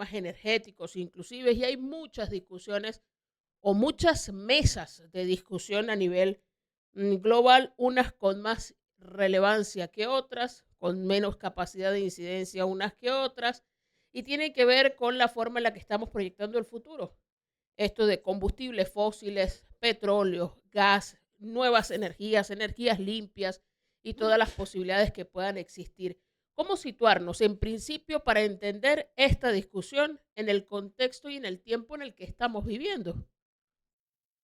sistemas energéticos inclusive, y hay muchas discusiones o muchas mesas de discusión a nivel global, unas con más relevancia que otras, con menos capacidad de incidencia unas que otras, y tiene que ver con la forma en la que estamos proyectando el futuro. Esto de combustibles fósiles, petróleo, gas, nuevas energías, energías limpias y todas las posibilidades que puedan existir. ¿Cómo situarnos en principio para entender esta discusión en el contexto y en el tiempo en el que estamos viviendo?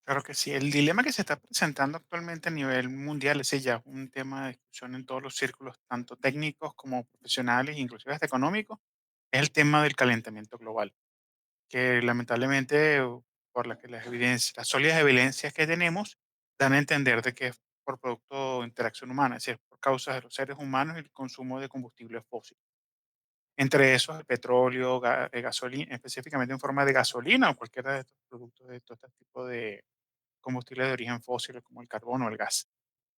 Claro que sí. El dilema que se está presentando actualmente a nivel mundial, ese ya es un tema de discusión en todos los círculos, tanto técnicos como profesionales, inclusive hasta económicos, es el tema del calentamiento global, que lamentablemente, por la que las sólidas evidencias que tenemos, dan a entender de que es por producto de interacción humana, es decir, por causa de los seres humanos y el consumo de combustibles fósiles. Entre esos, el petróleo, gasolina, específicamente en forma de gasolina o cualquiera de estos productos de todo este tipo de combustibles de origen fósil, como el carbón o el gas.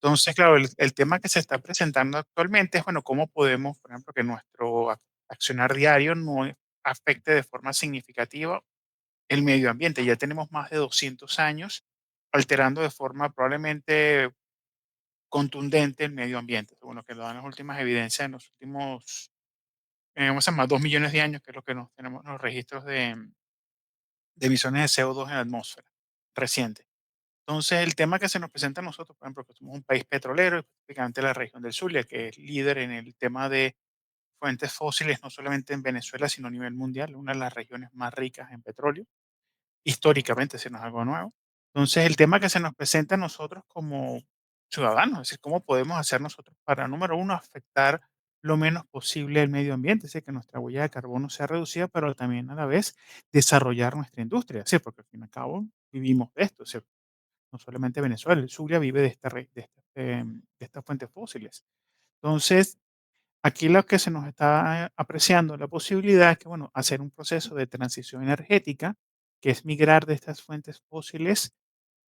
Entonces, claro, el tema que se está presentando actualmente es, bueno, cómo podemos, por ejemplo, que nuestro accionar diario no afecte de forma significativa el medio ambiente. Ya tenemos más de 200 años alterando de forma probablemente contundente el medio ambiente, según lo que nos dan las últimas evidencias en los últimos, vamos a llamar, 2 millones de años, que es lo que nos, tenemos los registros de emisiones de CO2 en la atmósfera reciente. Entonces, el tema que se nos presenta a nosotros, por ejemplo, que somos un país petrolero, específicamente la región del Zulia, que es líder en el tema de fuentes fósiles, no solamente en Venezuela, sino a nivel mundial, una de las regiones más ricas en petróleo, históricamente, si no es algo nuevo. Entonces, el tema que se nos presenta a nosotros como ciudadanos, es decir, cómo podemos hacer nosotros para, número uno, afectar lo menos posible el medio ambiente, es decir, que nuestra huella de carbono sea reducida, pero también a la vez desarrollar nuestra industria, ¿sí? Porque al fin y al cabo vivimos de esto, ¿sí? No solamente Venezuela, el Zulia vive de, de estas fuentes fósiles. Entonces, aquí lo que se nos está apreciando la posibilidad es que, bueno, hacer un proceso de transición energética, que es migrar de estas fuentes fósiles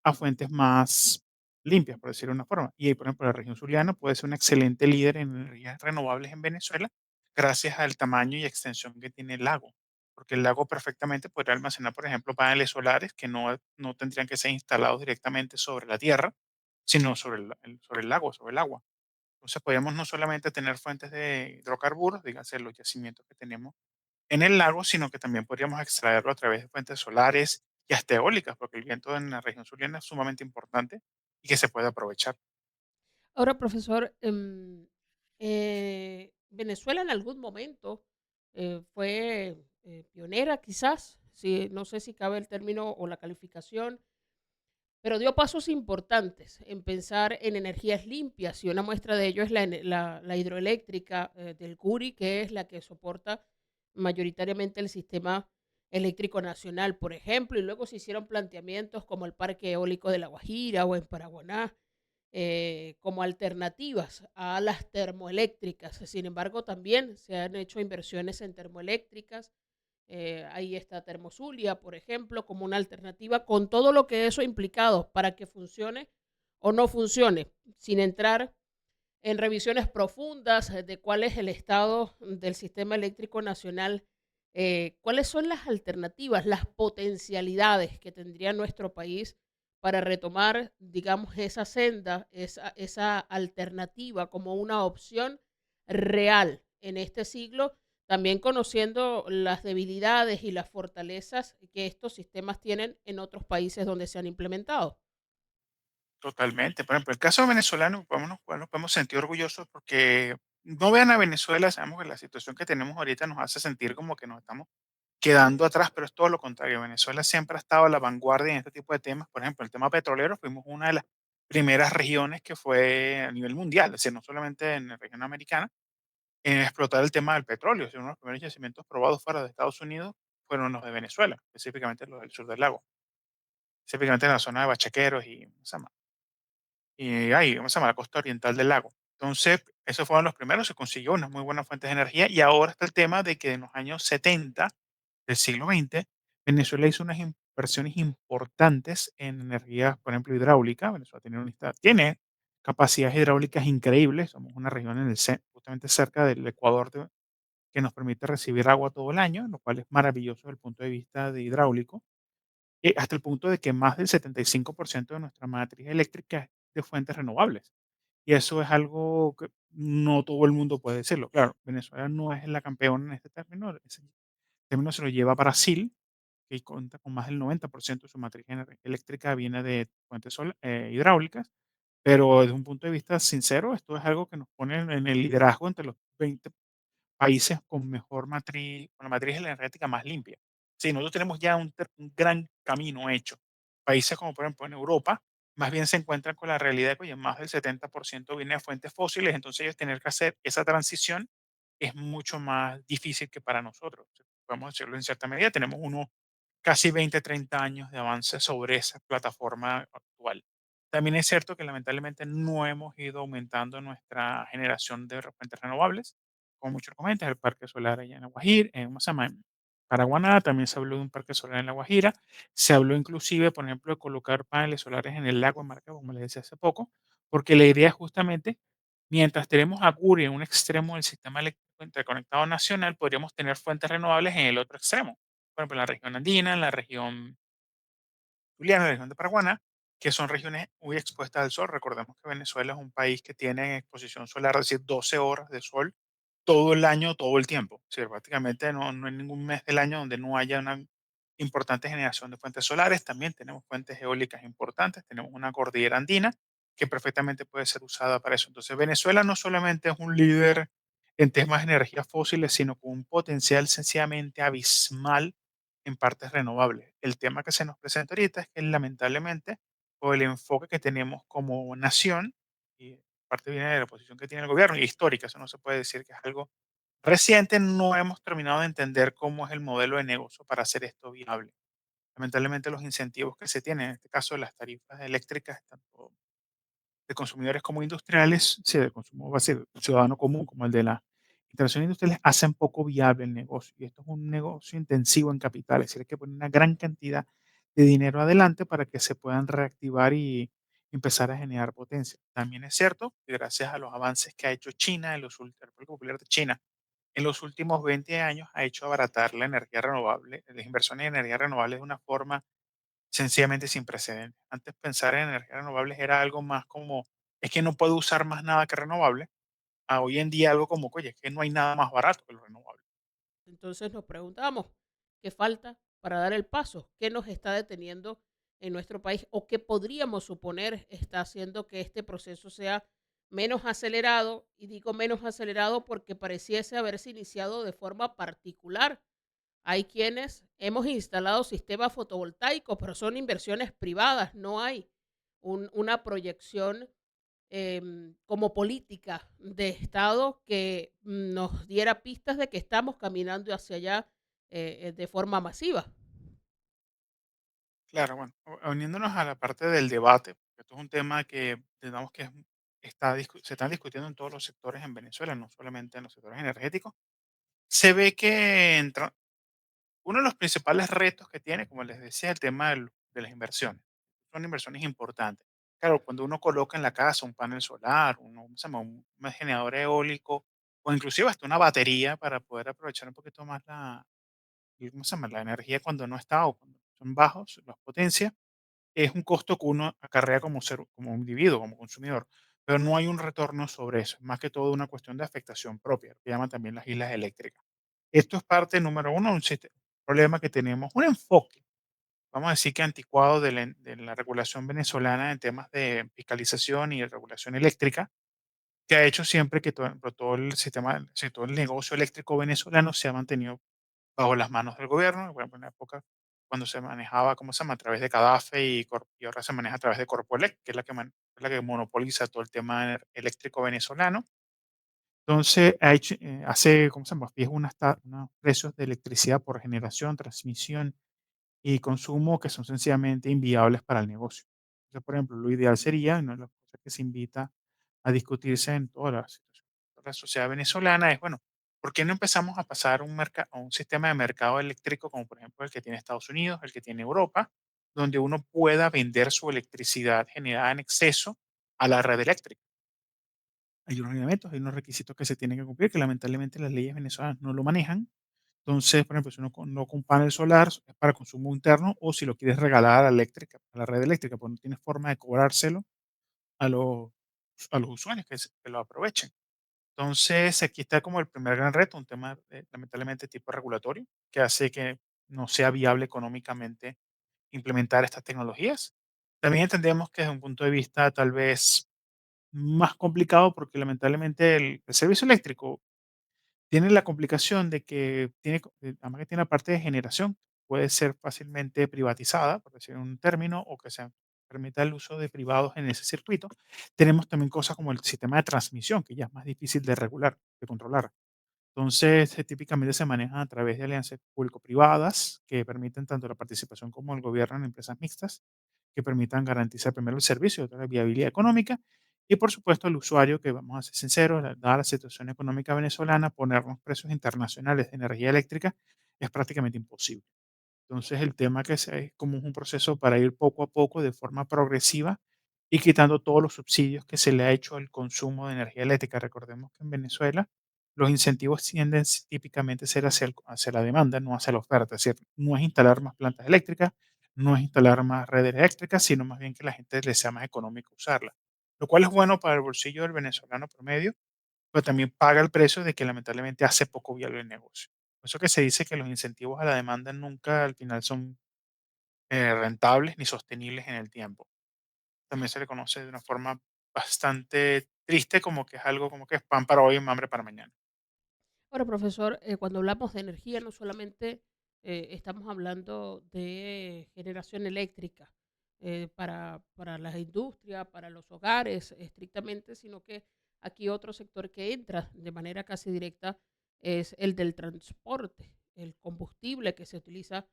a fuentes más limpias, por decirlo de una forma. Y, por ejemplo, la región zuliana puede ser un excelente líder en energías renovables en Venezuela gracias al tamaño y extensión que tiene el lago. Porque el lago perfectamente podría almacenar, por ejemplo, paneles solares que no tendrían que ser instalados directamente sobre la tierra, sino sobre sobre el lago, sobre el agua. Entonces, podríamos no solamente tener fuentes de hidrocarburos, dígase los yacimientos que tenemos en el lago, sino que también podríamos extraerlo a través de fuentes solares y hasta eólicas, porque el viento en la región zuliana es sumamente importante y que se puede aprovechar. Ahora, profesor, Venezuela en algún momento fue pionera, quizás, sí, no sé si cabe el término o la calificación, pero dio pasos importantes en pensar en energías limpias y una muestra de ello es la hidroeléctrica del Guri, que es la que soporta mayoritariamente el sistema eléctrico nacional, por ejemplo, y luego se hicieron planteamientos como el Parque Eólico de La Guajira o en Paraguaná, como alternativas a las termoeléctricas. Sin embargo, también se han hecho inversiones en termoeléctricas. Ahí está Termosulia, por ejemplo, como una alternativa, con todo lo que eso ha implicado para que funcione o no funcione, sin entrar en revisiones profundas de cuál es el estado del sistema eléctrico nacional, cuáles son las alternativas, las potencialidades que tendría nuestro país para retomar, digamos, esa senda, esa alternativa como una opción real en este siglo, también conociendo las debilidades y las fortalezas que estos sistemas tienen en otros países donde se han implementado. Totalmente. Por ejemplo, el caso venezolano, nos podemos sentir orgullosos porque no vean a Venezuela, sabemos que la situación que tenemos ahorita nos hace sentir como que nos estamos quedando atrás, pero es todo lo contrario. Venezuela siempre ha estado a la vanguardia en este tipo de temas. Por ejemplo, el tema petrolero, fuimos una de las primeras regiones que fue a nivel mundial, es decir, no solamente en la región americana, en explotar el tema del petróleo. Es decir, uno de los primeros yacimientos probados fuera de Estados Unidos fueron los de Venezuela, específicamente los del sur del lago, específicamente en la zona de Bachaqueros y, ¿cómo se llama? Y ahí, ¿cómo se llama? La costa oriental del lago. Entonces, esos fueron los primeros, se consiguió unas muy buenas fuentes de energía y ahora está el tema de que en los años 70 del siglo XX, Venezuela hizo unas inversiones importantes en energía, por ejemplo, hidráulica. Venezuela tiene capacidades hidráulicas increíbles. Somos una región en justamente cerca del Ecuador que nos permite recibir agua todo el año, lo cual es maravilloso desde el punto de vista de hidráulico, hasta el punto de que más del 75% de nuestra matriz eléctrica es de fuentes renovables. Y eso es algo que no todo el mundo puede decirlo. Claro, Venezuela no es la campeona en este término, ese término se lo lleva Brasil, que cuenta con más del 90% de su matriz eléctrica viene de fuentes hidráulicas, pero desde un punto de vista sincero, esto es algo que nos pone en el liderazgo entre los 20 países con mejor matriz, con la matriz energética más limpia. Sí, nosotros tenemos ya un gran camino hecho. Países como por ejemplo en Europa, más bien se encuentran con la realidad de que oye, más del 70% viene de fuentes fósiles, entonces ellos tener que hacer esa transición es mucho más difícil que para nosotros. Podemos decirlo en cierta medida, tenemos casi 20, 30 años de avance sobre esa plataforma actual. También es cierto que lamentablemente no hemos ido aumentando nuestra generación de fuentes renovables. Como muchos comentan, el parque solar allá en La Guajira, ¿cómo se llama? En Paraguaná también se habló de un parque solar en La Guajira. Se habló inclusive, por ejemplo, de colocar paneles solares en el lago de Maracaibo, como les decía hace poco, porque la idea es justamente, mientras tenemos a Guri en un extremo del sistema eléctrico interconectado nacional, podríamos tener fuentes renovables en el otro extremo, por ejemplo, en la región andina, en la región Zuliana, la región de Paraguaná, que son regiones muy expuestas al sol. Recordemos que Venezuela es un país que tiene exposición solar, es decir, 12 horas de sol todo el año, todo el tiempo. Sí, prácticamente no hay ningún mes del año donde no haya una importante generación de fuentes solares. También tenemos fuentes eólicas importantes, tenemos una cordillera andina que perfectamente puede ser usada para eso. Entonces, Venezuela no solamente es un líder en temas de energías fósiles, sino con un potencial sencillamente abismal en partes renovables. El tema que se nos presenta ahorita es que lamentablemente, por el enfoque que tenemos como nación, y parte viene de la posición que tiene el gobierno, y histórica, eso no se puede decir que es algo reciente, no hemos terminado de entender cómo es el modelo de negocio para hacer esto viable. Lamentablemente los incentivos que se tienen, en este caso las tarifas eléctricas, tanto de consumidores como industriales, sí, de consumo básico, ciudadano común, como el de las instalaciones industriales, hacen poco viable el negocio. Y esto es un negocio intensivo en capital, es decir, hay que poner una gran cantidad de dinero adelante para que se puedan reactivar y empezar a generar potencia. También es cierto que gracias a los avances que ha hecho China, la República Popular de China, en los últimos 20 años ha hecho abaratar la energía renovable, las inversiones en energía renovable de una forma sencillamente sin precedentes. Antes pensar en energías renovables era algo más como, es que no puedo usar más nada que renovable, a hoy en día algo como, oye, es que no hay nada más barato que lo renovable. Entonces nos preguntamos, ¿qué falta para dar el paso? ¿Qué nos está deteniendo en nuestro país o qué podríamos suponer está haciendo que este proceso sea menos acelerado? Y digo menos acelerado porque pareciese haberse iniciado de forma particular. Hay quienes hemos instalado sistemas fotovoltaicos, pero son inversiones privadas, no hay una proyección como política de Estado que nos diera pistas de que estamos caminando hacia allá de forma masiva. Claro, bueno, uniéndonos a la parte del debate, porque esto es un tema que digamos que se está discutiendo en todos los sectores en Venezuela, no solamente en los sectores energéticos, se ve que uno de los principales retos que tiene, como les decía, el tema de las inversiones. Son inversiones importantes. Claro, cuando uno coloca en la casa un panel solar, ¿cómo se llama? Un generador eólico o inclusive hasta una batería para poder aprovechar un poquito más ¿cómo se llama? La energía cuando no está o cuando son bajos las potencias, es un costo que uno acarrea como ser, como individuo, como consumidor, pero no hay un retorno sobre eso. Es más que todo una cuestión de afectación propia, que llaman también las islas eléctricas. Esto es parte número uno de un problema que tenemos, un enfoque, vamos a decir que anticuado de la regulación venezolana en temas de fiscalización y de regulación eléctrica, que ha hecho siempre que todo el sistema, sí, todo el negocio eléctrico venezolano se ha mantenido bajo las manos del gobierno. Bueno, en la época cuando se manejaba, ¿cómo se llama? A través de CADAFE y ahora se maneja a través de Corpoelec, que es es la que monopoliza todo el tema eléctrico venezolano. Entonces, hace, ¿cómo se llama? Fija unos precios de electricidad por generación, transmisión y consumo que son sencillamente inviables para el negocio. Entonces, por ejemplo, lo ideal sería, una de las cosas que se invita a discutirse en toda la sociedad venezolana es, bueno, ¿por qué no empezamos a pasar a un sistema de mercado eléctrico como por ejemplo el que tiene Estados Unidos, el que tiene Europa, donde uno pueda vender su electricidad generada en exceso a la red eléctrica? hay unos lineamientos, hay unos requisitos que se tienen que cumplir, que lamentablemente las leyes venezolanas no lo manejan. Entonces, por ejemplo, si uno no con un panel solar es para consumo interno o si lo quieres regalar a la eléctrica, a la red eléctrica, pues no tienes forma de cobrárselo a los, a los usuarios que lo aprovechen. Entonces, aquí está como el primer gran reto, un tema lamentablemente tipo regulatorio, que hace que no sea viable económicamente implementar estas tecnologías. También entendemos que desde un punto de vista tal vez más complicado, porque lamentablemente el servicio eléctrico tiene la complicación de que tiene, además que tiene la parte de generación, puede ser fácilmente privatizada, por decir un término, o que se permita el uso de privados en ese circuito. Tenemos también cosas como el sistema de transmisión, que ya es más difícil de regular, de controlar. Entonces, típicamente se manejan a través de alianzas público-privadas que permiten tanto la participación como el gobierno en empresas mixtas que permitan garantizar primero el servicio, otra la viabilidad económica y por supuesto el usuario, que vamos a ser sinceros, dada la situación económica venezolana, ponernos precios internacionales de energía eléctrica es prácticamente imposible. Entonces, el tema que se es como un proceso para ir poco a poco, de forma progresiva, y quitando todos los subsidios que se le ha hecho al consumo de energía eléctrica. Recordemos que en Venezuela los incentivos tienden típicamente a ser hacia la demanda, no hacia la oferta. Es decir, no es instalar más plantas eléctricas, no es instalar más redes eléctricas, sino más bien que la gente le sea más económico usarla. Lo cual es bueno para el bolsillo del venezolano promedio, pero también paga el precio de que lamentablemente hace poco viable el negocio. Por eso que se dice que los incentivos a la demanda nunca al final son rentables ni sostenibles en el tiempo. También se le conoce de una forma bastante triste como que es algo como que es pan para hoy y hambre para mañana. Ahora, profesor, cuando hablamos de energía, no solamente estamos hablando de generación eléctrica para las industrias, para los hogares estrictamente, sino que aquí otro sector que entra de manera casi directa es el del transporte, el combustible que se utiliza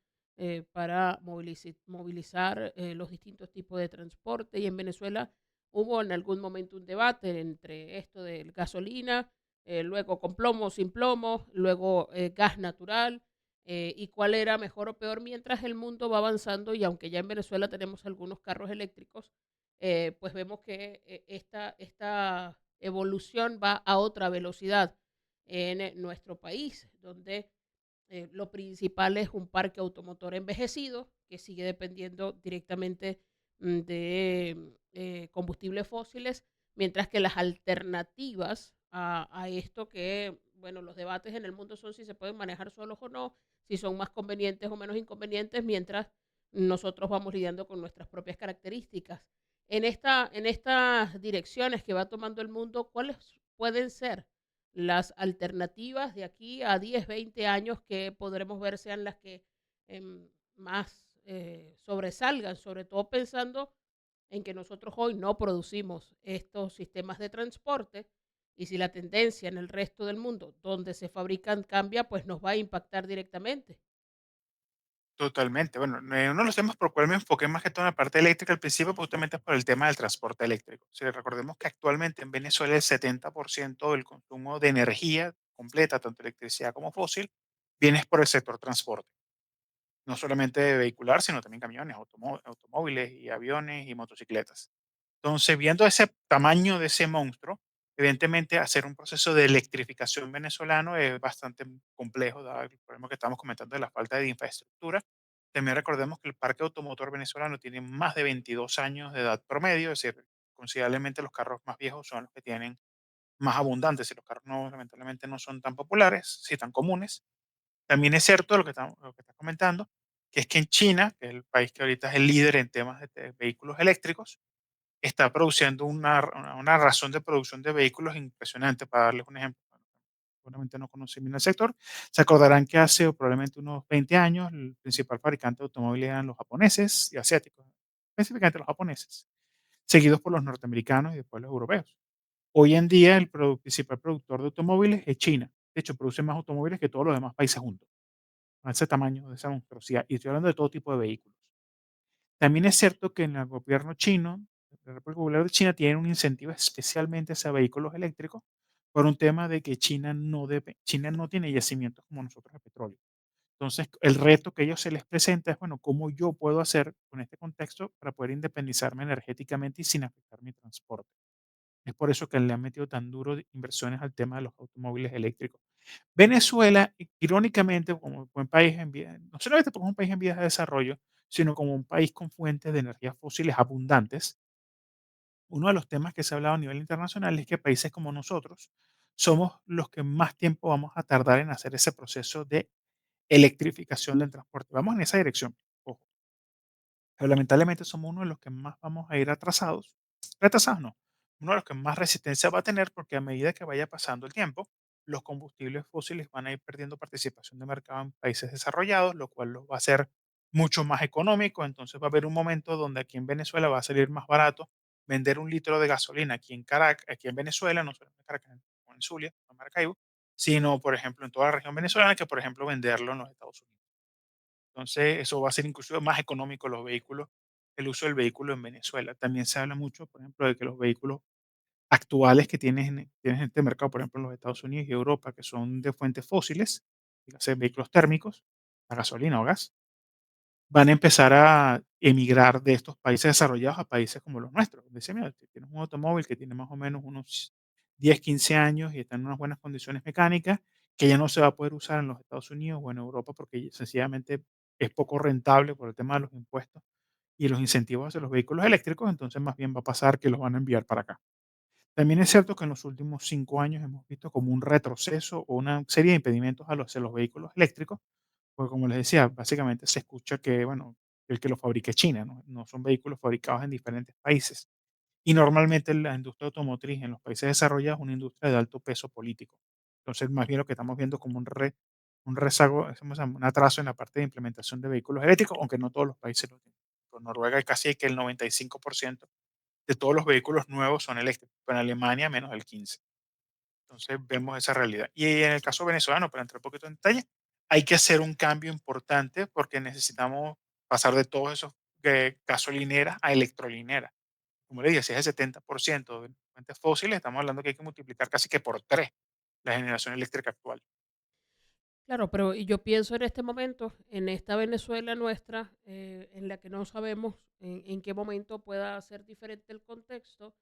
para movilizar los distintos tipos de transporte. Y en Venezuela hubo en algún momento un debate entre esto de gasolina, luego con plomo, sin plomo, luego gas natural, y cuál era mejor o peor mientras el mundo va avanzando y aunque ya en Venezuela tenemos algunos carros eléctricos, pues vemos que esta evolución va a otra velocidad en nuestro país, donde lo principal es un parque automotor envejecido que sigue dependiendo directamente de combustibles fósiles, mientras que las alternativas a esto que, bueno, los debates en el mundo son si se pueden manejar solos o no, si son más convenientes o menos inconvenientes, mientras nosotros vamos lidiando con nuestras propias características. En estas direcciones que va tomando el mundo, ¿cuáles pueden ser las alternativas de aquí a 10, 20 años que podremos ver sean las que más sobresalgan, sobre todo pensando en que nosotros hoy no producimos estos sistemas de transporte y si la tendencia en el resto del mundo donde se fabrican cambia, pues nos va a impactar directamente. Totalmente. Bueno, uno de los temas por el cual me enfoqué más que todo en la parte eléctrica al principio, pues, justamente es por el tema del transporte eléctrico. Si recordemos que actualmente en Venezuela el 70% del consumo de energía completa, tanto electricidad como fósil, viene por el sector transporte. No solamente vehicular, sino también camiones, automóviles y aviones y motocicletas. Entonces, viendo ese tamaño de ese monstruo, evidentemente hacer un proceso de electrificación venezolano es bastante complejo, dado el problema que estamos comentando de la falta de infraestructura. También recordemos que el parque automotor venezolano tiene más de 22 años de edad promedio, es decir, considerablemente los carros más viejos son los que tienen más abundantes y los carros no, lamentablemente no son tan populares, sí tan comunes. También es cierto lo que estás comentando, que es que en China, que es el país que ahorita es el líder en temas de vehículos eléctricos, está produciendo una razón de producción de vehículos impresionante. Para darles un ejemplo, bueno, seguramente no conocen bien el sector, se acordarán que hace probablemente unos 20 años el principal fabricante de automóviles eran los japoneses y asiáticos, específicamente los japoneses, seguidos por los norteamericanos y después los europeos. Hoy en día el principal productor de automóviles es China. De hecho, produce más automóviles que todos los demás países juntos, a ese tamaño, de esa monstruosidad. Y estoy hablando de todo tipo de vehículos. También es cierto que en el gobierno chino, la República Popular de China, tiene un incentivo especialmente hacia vehículos eléctricos por un tema de que China no tiene yacimientos como nosotros de petróleo. Entonces, el reto que a ellos se les presenta es, bueno, ¿cómo yo puedo hacer con este contexto para poder independizarme energéticamente y sin afectar mi transporte? Es por eso que le han metido tan duro de inversiones al tema de los automóviles eléctricos. Venezuela, irónicamente, como un buen país en vía, no solamente porque es un país en vías de desarrollo, sino como un país con fuentes de energías fósiles abundantes, uno de los temas que se ha hablado a nivel internacional es que países como nosotros somos los que más tiempo vamos a tardar en hacer ese proceso de electrificación del transporte. Vamos en esa dirección. Ojo, pero lamentablemente somos uno de los que más vamos a ir atrasados. Retrasados no. Uno de los que más resistencia va a tener porque a medida que vaya pasando el tiempo, los combustibles fósiles van a ir perdiendo participación de mercado en países desarrollados, lo cual los va a hacer mucho más económico. Entonces va a haber un momento donde aquí en Venezuela va a salir más barato vender un litro de gasolina aquí en Caracas, aquí en Venezuela, no solo en Caracas o en Zulia, o en Maracaibo, sino, por ejemplo, en toda la región venezolana, que, por ejemplo, venderlo en los Estados Unidos. Entonces, eso va a ser inclusive más económico los vehículos, el uso del vehículo en Venezuela. También se habla mucho, por ejemplo, de que los vehículos actuales que tienes en este mercado, por ejemplo, en los Estados Unidos y Europa, que son de fuentes fósiles, dígase vehículos térmicos, a gasolina o gas, van a empezar a emigrar de estos países desarrollados a países como los nuestros. Dice, mira, si tienes un automóvil que tiene más o menos unos 10, 15 años y está en unas buenas condiciones mecánicas, que ya no se va a poder usar en los Estados Unidos o en Europa porque sencillamente es poco rentable por el tema de los impuestos y los incentivos hacia los vehículos eléctricos, entonces más bien va a pasar que los van a enviar para acá. También es cierto que en los últimos 5 años hemos visto como un retroceso o una serie de impedimentos hacia los vehículos eléctricos porque como les decía, básicamente se escucha que, bueno, el que lo fabrica es China, ¿no? No son vehículos fabricados en diferentes países. Y normalmente la industria automotriz en los países desarrollados es una industria de alto peso político. Entonces, más bien lo que estamos viendo como un rezago, un atraso en la parte de implementación de vehículos eléctricos, aunque no todos los países lo tienen. En Noruega casi que el 95% de todos los vehículos nuevos son eléctricos, pero en Alemania menos del 15%. Entonces vemos esa realidad. Y en el caso venezolano, para entrar un poquito en detalle, hay que hacer un cambio importante porque necesitamos pasar de todos esos gasolineras a electrolineras. Como le dije, si es el 70% de fuentes fósiles, estamos hablando que hay que multiplicar casi que por 3 la generación eléctrica actual. Claro, pero y yo pienso en este momento, en esta Venezuela nuestra, en la que no sabemos en qué momento pueda ser diferente el contexto,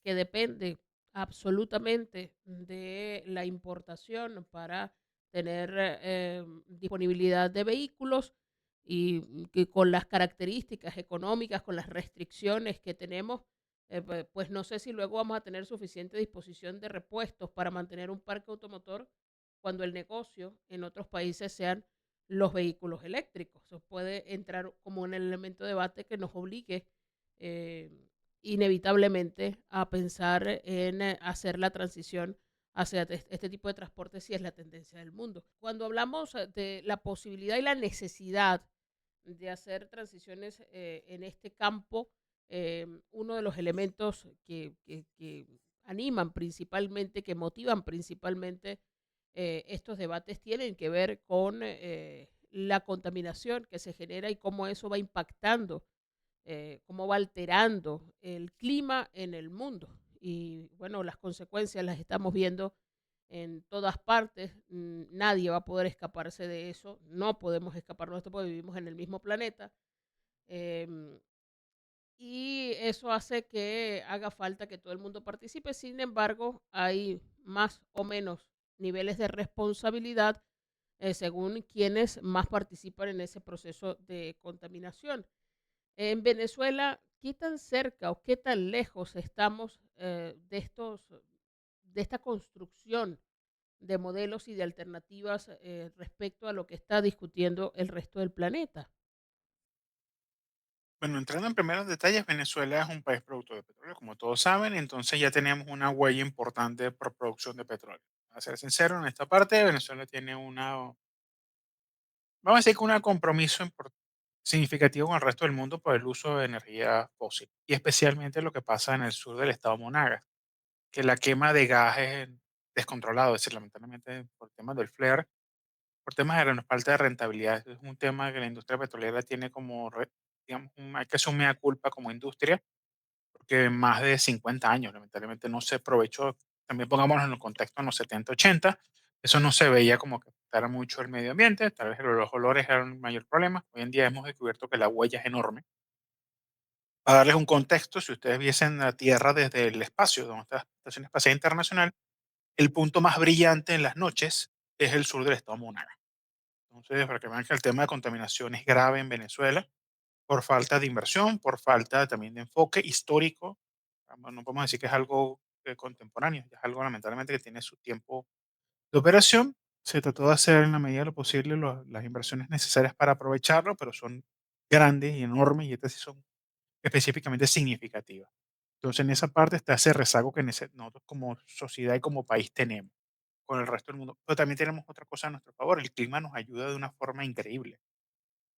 que depende absolutamente de la importación para tener disponibilidad de vehículos y que con las características económicas, con las restricciones que tenemos, pues no sé si luego vamos a tener suficiente disposición de repuestos para mantener un parque automotor cuando el negocio en otros países sean los vehículos eléctricos. Eso puede entrar como un elemento de debate que nos obligue eh, inevitablemente a pensar en hacer la transición hacia este tipo de transporte si es la tendencia del mundo. Cuando hablamos de la posibilidad y la necesidad de hacer transiciones en este campo, uno de los elementos que animan principalmente, que motivan principalmente estos debates tienen que ver con la contaminación que se genera y cómo eso va impactando, cómo va alterando el clima en el mundo. Y bueno, las consecuencias las estamos viendo en todas partes. Nadie va a poder escaparse de eso. No podemos escaparnos de esto porque vivimos en el mismo planeta. Em, y eso hace que haga falta que todo el mundo participe. Sin embargo, hay más o menos niveles de responsabilidad según quienes más participan en ese proceso de contaminación. En Venezuela, ¿qué tan cerca o qué tan lejos estamos de esta construcción de modelos y de alternativas respecto a lo que está discutiendo el resto del planeta? Bueno, entrando en primeros detalles, Venezuela es un país productor de petróleo, como todos saben, entonces ya tenemos una huella importante por producción de petróleo. A ser sincero, en esta parte, Venezuela tiene vamos a decir que un compromiso significativo con el resto del mundo por el uso de energía fósil, y especialmente lo que pasa en el sur del estado Monagas, que la quema de gas es descontrolado, es decir, lamentablemente por temas del flare, por temas de la falta de rentabilidad, es un tema que la industria petrolera tiene como, digamos, hay que asumir a culpa como industria, porque más de 50 años lamentablemente no se aprovechó. También pongámonos en el contexto en los 70 80 eso no se veía como que afectara mucho el medio ambiente, tal vez los olores eran un mayor problema. Hoy en día hemos descubierto que la huella es enorme Para darles un contexto, si ustedes viesen la Tierra desde el espacio, donde está la Estación Espacial Internacional, el punto más brillante en las noches es el sur del estado Monaga. Entonces, para que vean que el tema de contaminación es grave en Venezuela, por falta de inversión, por falta también de enfoque histórico. No podemos decir que es algo contemporáneo, es algo lamentablemente que tiene su tiempo de operación. Se trató de hacer en la medida de lo posible las inversiones necesarias para aprovecharlo, pero son grandes y enormes y estas sí son específicamente significativas. Entonces, en esa parte está ese rezago que nosotros como sociedad y como país tenemos con el resto del mundo. Pero también tenemos otra cosa a nuestro favor, el clima nos ayuda de una forma increíble.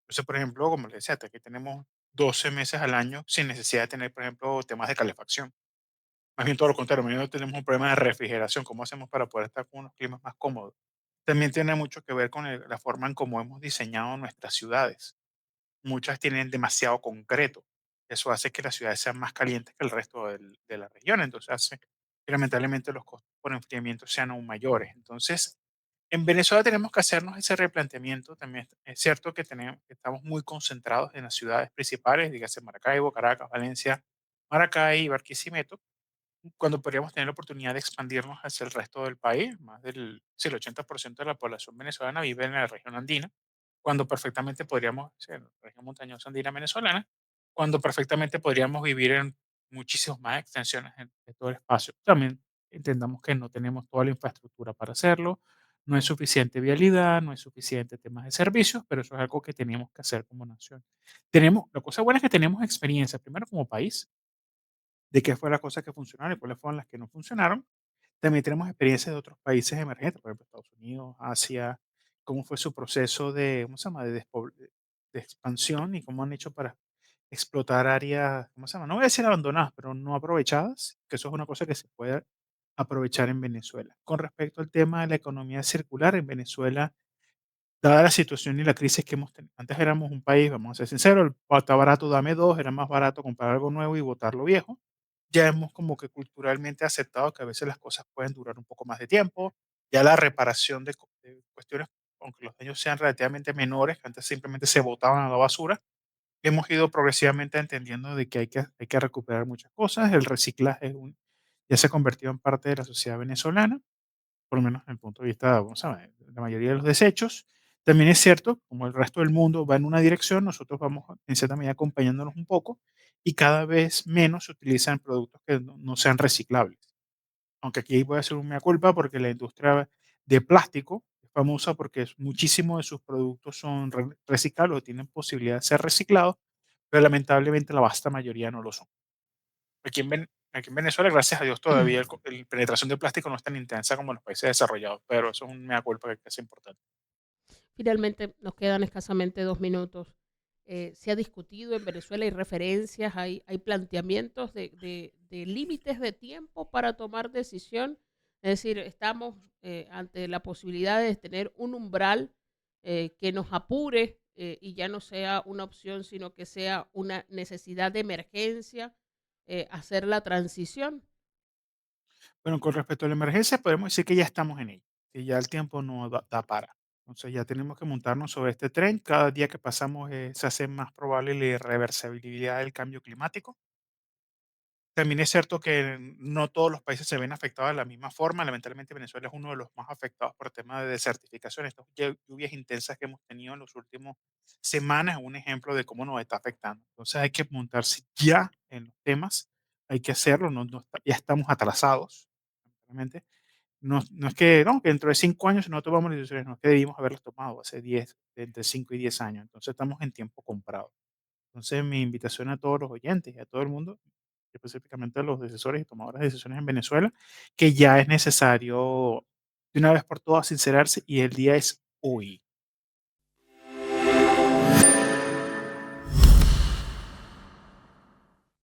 Entonces, por ejemplo, como les decía, hasta aquí tenemos 12 meses al año sin necesidad de tener, por ejemplo, temas de calefacción. Más bien todo lo contrario, más bien no tenemos un problema de refrigeración. ¿Cómo hacemos para poder estar con unos climas más cómodos? También tiene mucho que ver con la forma en cómo hemos diseñado nuestras ciudades. Muchas tienen demasiado concreto. Eso hace que las ciudades sean más calientes que el resto de la región. Entonces hace que lamentablemente los costos por enfriamiento sean aún mayores. Entonces, en Venezuela tenemos que hacernos ese replanteamiento. También es cierto que, que estamos muy concentrados en las ciudades principales, dígase Maracaibo, Caracas, Valencia, Maracay y Barquisimeto, cuando podríamos tener la oportunidad de expandirnos hacia el resto del país. Más del sí, el 80% de la población venezolana vive en la región andina, cuando perfectamente podríamos, sí, en la región montañosa andina venezolana, cuando perfectamente podríamos vivir en muchísimas más extensiones de todo el espacio. También entendamos que no tenemos toda la infraestructura para hacerlo, no es suficiente vialidad, no es suficiente temas de servicios, pero eso es algo que tenemos que hacer como nación. La cosa buena es que tenemos experiencia, primero como país, de qué fue las cosas que funcionaron y cuáles fueron las que no funcionaron. También tenemos experiencias de otros países emergentes, por ejemplo, Estados Unidos, Asia, cómo fue su proceso de, ¿cómo se llama?, de expansión y cómo han hecho para explotar áreas, ¿cómo se llama? No voy a decir abandonadas, pero no aprovechadas, que eso es una cosa que se puede aprovechar en Venezuela. Con respecto al tema de la economía circular, en Venezuela, dada la situación y la crisis que hemos tenido, antes éramos un país, vamos a ser sinceros, está barato, dame dos, era más barato comprar algo nuevo y botar lo viejo. Ya hemos como que culturalmente aceptado que a veces las cosas pueden durar un poco más de tiempo. Ya la reparación de cuestiones, aunque los daños sean relativamente menores, que antes simplemente se botaban a la basura, hemos ido progresivamente entendiendo de que hay que recuperar muchas cosas. El reciclaje ya se ha convertido en parte de la sociedad venezolana, por lo menos desde el punto de vista, vamos a ver, la mayoría de los desechos. También es cierto, como el resto del mundo va en una dirección, nosotros vamos en cierta medida acompañándonos un poco y cada vez menos se utilizan productos que no sean reciclables. Aunque aquí voy a hacer un mea culpa porque la industria de plástico es famosa porque muchísimos de sus productos son reciclables o tienen posibilidad de ser reciclados, pero lamentablemente la vasta mayoría no lo son. Aquí en Venezuela, gracias a Dios, todavía la penetración de plástico no es tan intensa como en los países desarrollados, pero eso es un mea culpa que es importante. Finalmente, nos quedan escasamente 2 minutos. Se ha discutido en Venezuela, hay referencias, hay planteamientos de límites de tiempo para tomar decisión. Es decir, estamos ante la posibilidad de tener un umbral que nos apure y ya no sea una opción, sino que sea una necesidad de emergencia, hacer la transición. Bueno, con respecto a la emergencia, podemos decir que ya estamos en ella, que ya el tiempo no da para. Entonces ya tenemos que montarnos sobre este tren. Cada día que pasamos se hace más probable la irreversibilidad del cambio climático. También es cierto que no todos los países se ven afectados de la misma forma. Lamentablemente Venezuela es uno de los más afectados por temas de desertificación. Estas lluvias intensas que hemos tenido en los últimos semanas es un ejemplo de cómo nos está afectando. Entonces hay que montarse ya en los temas, hay que hacerlo, ya estamos atrasados. Lamentablemente. No es que, no, que dentro de 5 años no tomamos las decisiones, no es que debimos haberlas tomado hace 10, entre 5 y 10 años. Entonces estamos en tiempo comprado. Entonces, mi invitación a todos los oyentes y a todo el mundo, específicamente a los decisores y tomadores de decisiones en Venezuela, que ya es necesario de una vez por todas sincerarse y el día es hoy.